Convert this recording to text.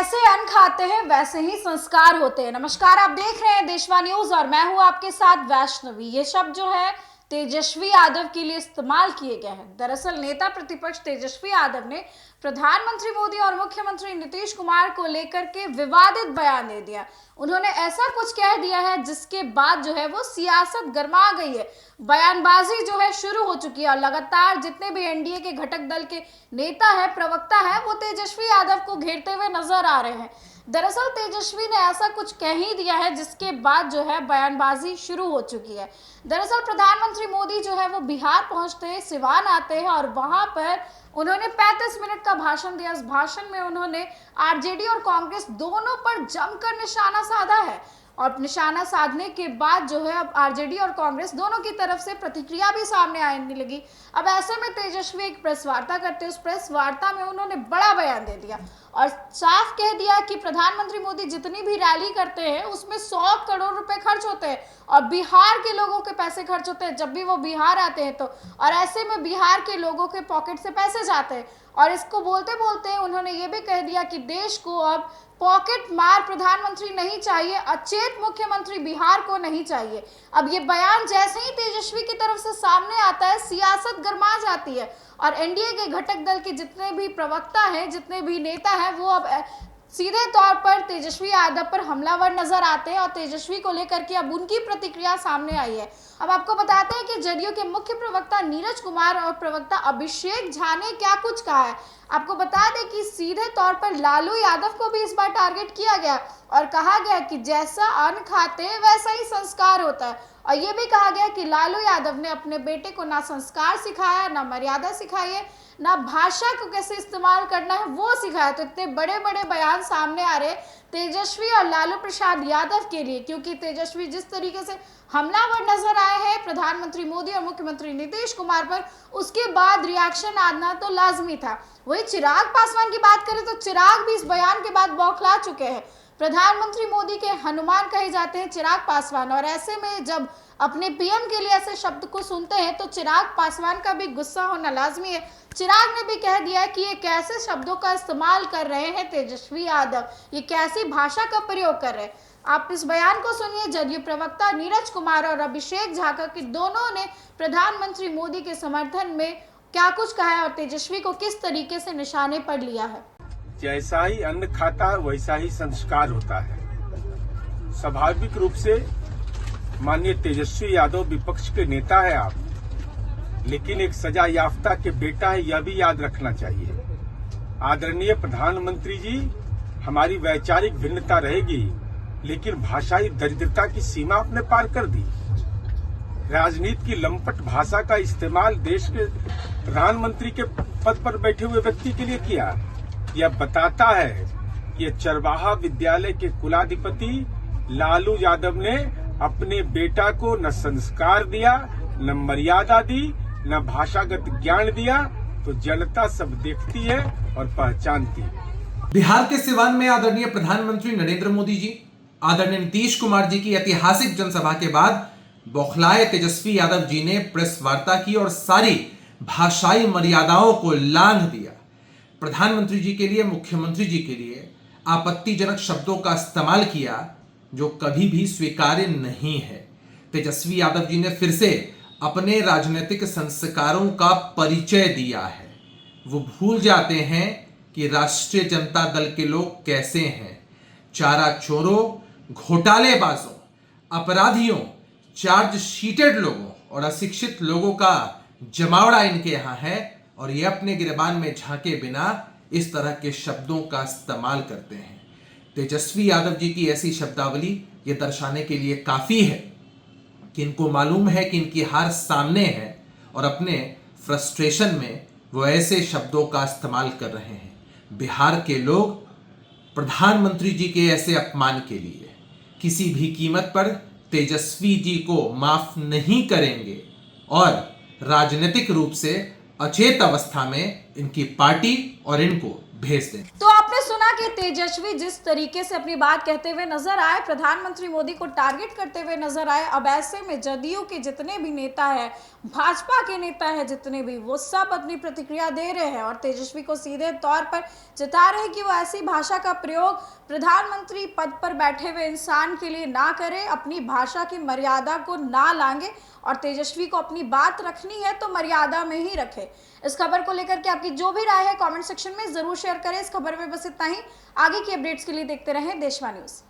जैसे अन्न खाते हैं वैसे ही संस्कार होते हैं। नमस्कार, आप देख रहे हैं देशवा न्यूज और मैं हूं आपके साथ वैष्णवी। ये शब्द जो है तेजस्वी यादव के लिए इस्तेमाल किए गए हैं। दरअसल नेता प्रतिपक्ष तेजस्वी यादव ने प्रधानमंत्री मोदी और मुख्यमंत्री नीतीश कुमार को लेकर के विवादित बयान दे दिया। उन्होंने ऐसा कुछ कह दिया है जिसके बाद जो है वो सियासत गर्मा गई है। बयानबाजी जो है शुरू हो चुकी है और लगातार जितने भी एनडीए के घटक दल के नेता है, प्रवक्ता है, वो तेजस्वी यादव को घेरते हुए नजर आ रहे हैं। दरअसल तेजस्वी ने ऐसा कुछ कह ही दिया है जिसके बाद जो है बयानबाजी शुरू हो चुकी है। दरअसल प्रधानमंत्री मोदी जो है वो बिहार पहुंचते हैं, सिवान आते हैं और वहां पर उन्होंने 35 मिनट का भाषण दिया। इस भाषण में उन्होंने आरजेडी और कांग्रेस दोनों पर जमकर निशाना साधा है और निशाना साधने के बाद जो है अब आरजेडी और कांग्रेस दोनों की तरफ से प्रतिक्रिया भी सामने आने लगी। अब ऐसे में तेजस्वी एक प्रेस वार्ता करते, उस प्रेस वार्ता में उन्होंने बड़ा बयान दे दिया और साफ कह दिया कि प्रधानमंत्री मोदी जितनी भी रैली करते हैं उसमें 100 करोड़ रुपए खर्च होते हैं और बिहार के लोगों के पैसे खर्च होते हैं जब भी वो बिहार आते हैं तो। और ऐसे में बिहार के लोगों के पॉकेट से पैसे जाते हैं। और इसको बोलते बोलते उन्होंने ये भी कह दिया कि देश को अब पॉकेट मार प्रधानमंत्री नहीं चाहिए, अचेत मुख्यमंत्री बिहार को नहीं चाहिए। अब ये बयान जैसे ही तेजस्वी की तरफ से सामने आता है, सियासत गर्मा जाती है और एनडीए के घटक दल के जितने भी प्रवक्ता हैं, जितने भी नेता हैं, वो अब सीधे तौर पर तेजस्वी यादव पर हमलावर नजर आते हैं और तेजस्वी को लेकर के अब उनकी प्रतिक्रिया सामने आई है। अब आपको बताते हैं कि जदयू के मुख्य प्रवक्ता नीरज कुमार और प्रवक्ता अभिषेक झा ने क्या कुछ कहा है। आपको बता दें कि सीधे तौर पर लालू यादव को भी इस बार टारगेट किया गया और कहा गया कि जैसा अन्न खाते हैं वैसा ही संस्कार होता है। और ये भी कहा गया कि लालू यादव ने अपने बेटे को ना संस्कार सिखाया, ना मर्यादा सिखाई है, ना भाषा को कैसे इस्तेमाल करना है वो सिखाया। तो इतने बड़े बड़े बयान सामने आ रहे तेजस्वी और लालू प्रसाद यादव के लिए, क्योंकि तेजस्वी जिस तरीके से हमलावर नजर आए हैं प्रधानमंत्री मोदी और मुख्यमंत्री नीतीश कुमार पर, उसके बाद रिएक्शन आना तो लाजमी था। वही चिराग पासवान की बात करें तो चिराग भी इस बयान के बाद बौखला चुके हैं। प्रधानमंत्री मोदी के हनुमान कहे जाते हैं चिराग पासवान, और ऐसे में जब अपने पीएम के लिए ऐसे शब्द को सुनते हैं तो चिराग पासवान का भी गुस्सा होना लाजमी है। चिराग ने भी कह दिया कि ये कैसे शब्दों का इस्तेमाल कर रहे हैं तेजस्वी यादव, ये कैसी भाषा का प्रयोग कर रहे हैं। आप इस बयान को सुनिए। जदयू प्रवक्ता नीरज कुमार और अभिषेक झा के दोनों ने प्रधानमंत्री मोदी के समर्थन में क्या कुछ कहा है और तेजस्वी को किस तरीके से निशाने पर लिया है। जैसा ही अन्न खाता है वैसा ही संस्कार होता है। स्वाभाविक रूप से माननीय तेजस्वी यादव विपक्ष के नेता है आप, लेकिन एक सजा याफ्ता के बेटा है, यह भी याद रखना चाहिए। आदरणीय प्रधानमंत्री जी, हमारी वैचारिक भिन्नता रहेगी लेकिन भाषाई दरिद्रता की सीमा आपने पार कर दी। राजनीति की लंपट भाषा का इस्तेमाल देश के प्रधानमंत्री के पद पर बैठे हुए व्यक्ति के लिए किया। यह बताता है कि चरवाहा विद्यालय के कुलाधिपति लालू यादव ने अपने बेटा को न संस्कार दिया, न मर्यादा दी, न भाषागत ज्ञान दिया। तो जनता सब देखती है और पहचानती है। बिहार के सिवान में आदरणीय प्रधानमंत्री नरेंद्र मोदी जी, आदरणीय नीतीश कुमार जी की ऐतिहासिक जनसभा के बाद बौखलाए तेजस्वी यादव जी ने प्रेस वार्ता की और सारी भाषाई मर्यादाओं को लांघ दिया। प्रधानमंत्री जी के लिए, मुख्यमंत्री जी के लिए आपत्तिजनक शब्दों का इस्तेमाल किया जो कभी भी स्वीकार्य नहीं है। तेजस्वी यादव जी ने फिर से अपने राजनीतिक संस्कारों का परिचय दिया है। वो भूल जाते हैं कि राष्ट्रीय जनता दल के लोग कैसे हैं। चारा चोरों, घोटालेबाजों, अपराधियों, चार्ज शीटेड लोगों और अशिक्षित लोगों का जमावड़ा इनके यहां है और ये अपने गिरबान में झांके बिना इस तरह के शब्दों का इस्तेमाल करते हैं। तेजस्वी यादव जी की ऐसी शब्दावली ये दर्शाने के लिए काफी है कि इनको मालूम है कि इनकी हार सामने है और अपने फ्रस्ट्रेशन में वो ऐसे शब्दों का इस्तेमाल कर रहे हैं। बिहार के लोग प्रधानमंत्री जी के ऐसे अपमान के लिए किसी भी कीमत पर तेजस्वी जी को माफ नहीं करेंगे और राजनीतिक रूप से अचेत अवस्था में इनकी पार्टी और इनको भेज दें। तो आपने सुना कि तेजस्वी जिस तरीके से अपनी बात कहते हुए नजर आए, प्रधानमंत्री मोदी को टारगेट करते हुए नजर आए। अब ऐसे में जदयू के जितने भी नेता हैं, भाजपा के नेता हैं जितने भी, वो सब अपनी प्रतिक्रिया दे रहे हैं और तेजस्वी को सीधे तौर पर जता रहे हैं कि वो ऐसी भाषा का प्रयोग प्रधानमंत्री पद पर बैठे हुए इंसान के लिए ना करे, अपनी भाषा की मर्यादा को ना लांघे और तेजस्वी को अपनी बात रखनी है तो मर्यादा में ही रखे। इस खबर को लेकर के आपकी जो भी राय है कमेंट सेक्शन में जरूर शेयर करें। इस खबर में बस इतना ही। आगे की अपडेट्स के लिए देखते रहें देशवा न्यूज।